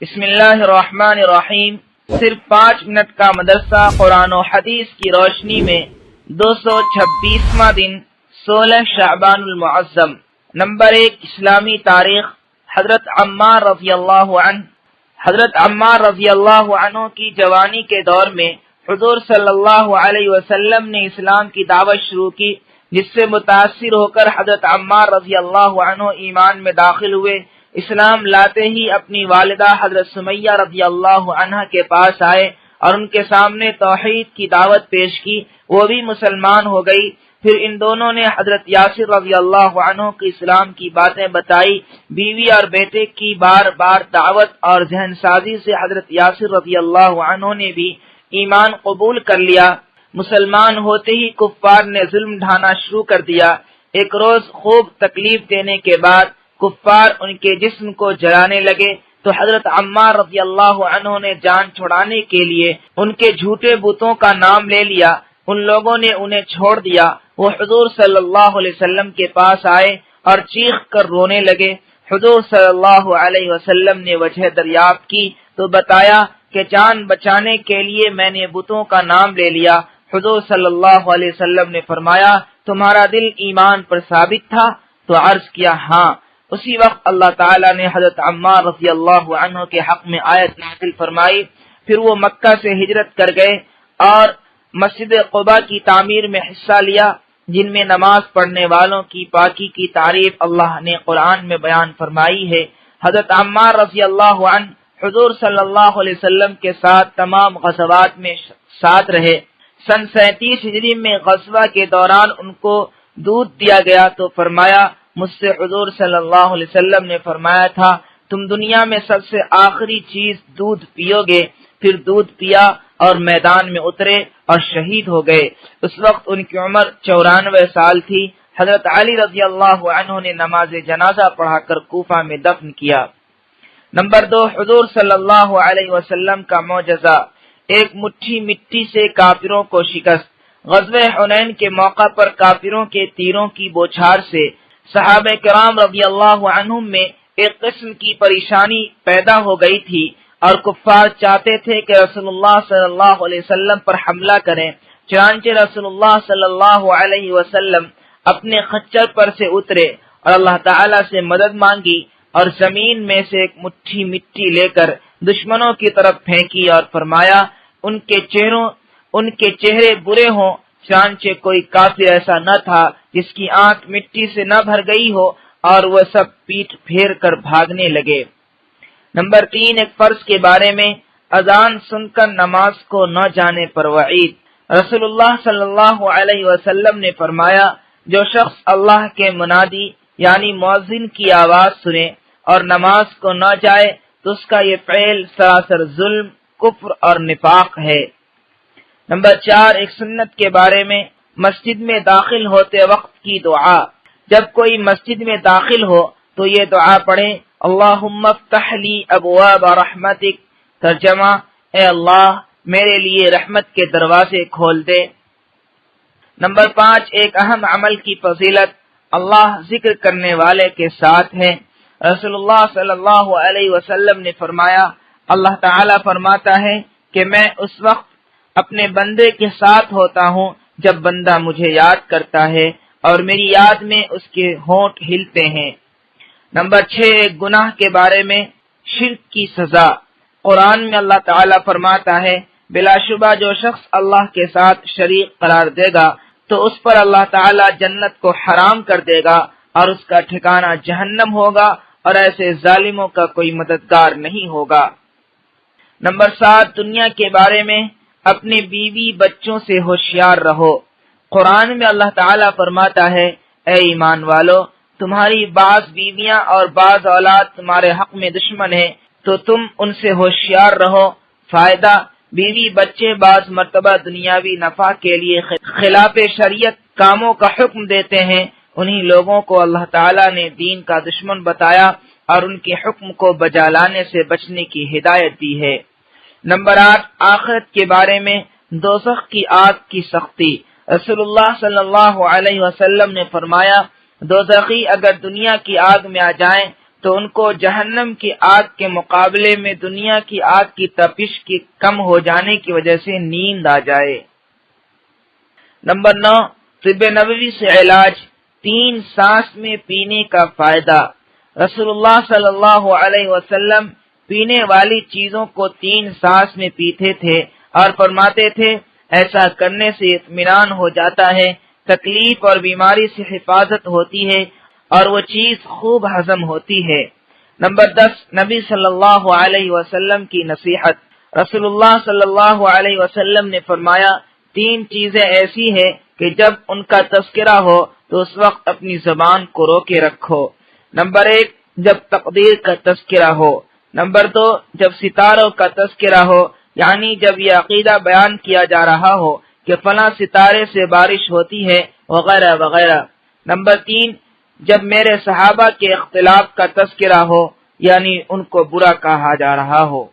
بسم اللہ الرحمن الرحیم۔ صرف 5 منٹ کا مدرسہ قرآن و حدیث کی روشنی میں 226واں دن 16 شعبان المعظم۔ نمبر 1، اسلامی تاریخ۔ حضرت عمار رضی اللہ عنہ۔ حضرت عمار رضی اللہ عنہ کی جوانی کے دور میں حضور صلی اللہ علیہ وسلم نے اسلام کی دعوت شروع کی، جس سے متاثر ہو کر حضرت عمار رضی اللہ عنہ ایمان میں داخل ہوئے۔ اسلام لاتے ہی اپنی والدہ حضرت سمیہ رضی اللہ عنہ کے پاس آئے اور ان کے سامنے توحید کی دعوت پیش کی، وہ بھی مسلمان ہو گئی۔ پھر ان دونوں نے حضرت یاسر رضی اللہ عنہ کی اسلام کی باتیں بتائی۔ بیوی اور بیٹے کی بار بار دعوت اور ذہن سازی سے حضرت یاسر رضی اللہ عنہ نے بھی ایمان قبول کر لیا۔ مسلمان ہوتے ہی کفار نے ظلم ڈھانا شروع کر دیا۔ ایک روز خوب تکلیف دینے کے بعد کفار ان کے جسم کو جلانے لگے تو حضرت عمار رضی اللہ عنہ نے جان چھڑانے کے لیے ان کے جھوٹے بتوں کا نام لے لیا۔ ان لوگوں نے انہیں چھوڑ دیا۔ وہ حضور صلی اللہ علیہ وسلم کے پاس آئے اور چیخ کر رونے لگے۔ حضور صلی اللہ علیہ وسلم نے وجہ دریافت کی تو بتایا کہ جان بچانے کے لیے میں نے بتوں کا نام لے لیا۔ حضور صلی اللہ علیہ وسلم نے فرمایا، تمہارا دل ایمان پر ثابت تھا؟ تو عرض کیا، ہاں۔ اسی وقت اللہ تعالیٰ نے حضرت عمار رضی اللہ عنہ کے حق میں آیت نازل فرمائی۔ پھر وہ مکہ سے ہجرت کر گئے اور مسجد قباء کی تعمیر میں حصہ لیا، جن میں نماز پڑھنے والوں کی پاکی کی تعریف اللہ نے قرآن میں بیان فرمائی ہے۔ حضرت عمار رضی اللہ عنہ حضور صلی اللہ علیہ وسلم کے ساتھ تمام غزوات میں ساتھ رہے۔ سن 37 ہجری میں غزوہ کے دوران ان کو دودھ دیا گیا تو فرمایا، مجھ سے حضور صلی اللہ علیہ وسلم نے فرمایا تھا تم دنیا میں سب سے آخری چیز دودھ پیو گے۔ پھر دودھ پیا اور میدان میں اترے اور شہید ہو گئے۔ اس وقت ان کی عمر 94 سال تھی۔ حضرت علی رضی اللہ عنہ نے نماز جنازہ پڑھا کر کوفہ میں دفن کیا۔ نمبر 2، حضور صلی اللہ علیہ وسلم کا معجزہ۔ ایک مٹھی مٹی سے کافروں کو شکست۔ غزوہ حنین کے موقع پر کافروں کے تیروں کی بوچھار سے صحابہ کرام رضی اللہ عنہم میں ایک قسم کی پریشانی پیدا ہو گئی تھی اور کفار چاہتے تھے کہ رسول اللہ صلی اللہ علیہ وسلم پر حملہ کریں۔ چنانچہ رسول اللہ صلی اللہ علیہ وسلم اپنے خچر پر سے اترے اور اللہ تعالی سے مدد مانگی اور زمین میں سے ایک مٹھی مٹی لے کر دشمنوں کی طرف پھینکی اور فرمایا، ان کے چہرے برے ہوں۔ چنانچہ کوئی کافر ایسا نہ تھا جس کی آنکھ مٹی سے نہ بھر گئی ہو اور وہ سب پیٹ پھیر کر بھاگنے لگے۔ نمبر 3، ایک فرض کے بارے میں اذان سن کر نماز کو نہ جانے پر وعید۔ رسول اللہ صلی اللہ علیہ وسلم نے فرمایا، جو شخص اللہ کے منادی یعنی مؤذن کی آواز سنے اور نماز کو نہ جائے تو اس کا یہ فعل سراسر ظلم، کفر اور نفاق ہے۔ نمبر 4، ایک سنت کے بارے میں مسجد میں داخل ہوتے وقت کی دعا۔ جب کوئی مسجد میں داخل ہو تو یہ دعا پڑھیں، اللہم افتح لی ابواب رحمتک، ترجمہ، اے اللہ میرے لیے رحمت کے دروازے کھول دے۔ نمبر 5، ایک اہم عمل کی فضیلت، اللہ ذکر کرنے والے کے ساتھ ہے۔ رسول اللہ صلی اللہ علیہ وسلم نے فرمایا، اللہ تعالیٰ فرماتا ہے کہ میں اس وقت اپنے بندے کے ساتھ ہوتا ہوں جب بندہ مجھے یاد کرتا ہے اور میری یاد میں اس کے ہونٹ ہلتے ہیں۔ نمبر 6، گناہ کے بارے میں شرک کی سزا۔ قرآن میں اللہ تعالیٰ فرماتا ہے، بلا شبہ جو شخص اللہ کے ساتھ شریک قرار دے گا تو اس پر اللہ تعالیٰ جنت کو حرام کر دے گا اور اس کا ٹھکانہ جہنم ہوگا اور ایسے ظالموں کا کوئی مددگار نہیں ہوگا۔ نمبر 7، دنیا کے بارے میں اپنے بیوی بچوں سے ہوشیار رہو۔ قرآن میں اللہ تعالیٰ فرماتا ہے، اے ایمان والو، تمہاری بعض بیویاں اور بعض اولاد تمہارے حق میں دشمن ہیں تو تم ان سے ہوشیار رہو۔ فائدہ، بیوی بچے بعض مرتبہ دنیاوی نفع کے لیے خلاف شریعت کاموں کا حکم دیتے ہیں۔ انہی لوگوں کو اللہ تعالیٰ نے دین کا دشمن بتایا اور ان کے حکم کو بجا لانے سے بچنے کی ہدایت دی ہے۔ نمبر 8، آخرت کے بارے میں دوزخ کی آگ کی سختی۔ رسول اللہ صلی اللہ علیہ وسلم نے فرمایا، دوزخی اگر دنیا کی آگ میں آ جائیں تو ان کو جہنم کی آگ کے مقابلے میں دنیا کی آگ کی تپش کی کم ہو جانے کی وجہ سے نیند آ جائے۔ نمبر 9، طب نبوی سے علاج، 3 سانس میں پینے کا فائدہ۔ رسول اللہ صلی اللہ علیہ وسلم پینے والی چیزوں کو 3 سانس میں پیتے تھے اور فرماتے تھے ایسا کرنے سے اطمینان ہو جاتا ہے، تکلیف اور بیماری سے حفاظت ہوتی ہے اور وہ چیز خوب ہضم ہوتی ہے۔ نمبر 10، نبی صلی اللہ علیہ وسلم کی نصیحت۔ رسول اللہ صلی اللہ علیہ وسلم نے فرمایا 3 چیزیں ایسی ہیں کہ جب ان کا تذکرہ ہو تو اس وقت اپنی زبان کو روکے رکھو۔ نمبر 1، جب تقدیر کا تذکرہ ہو۔ نمبر 2، جب ستاروں کا تذکرہ ہو، یعنی جب یہ عقیدہ بیان کیا جا رہا ہو کہ فلاں ستارے سے بارش ہوتی ہے وغیرہ وغیرہ۔ نمبر 3، جب میرے صحابہ کے اختلاف کا تذکرہ ہو، یعنی ان کو برا کہا جا رہا ہو۔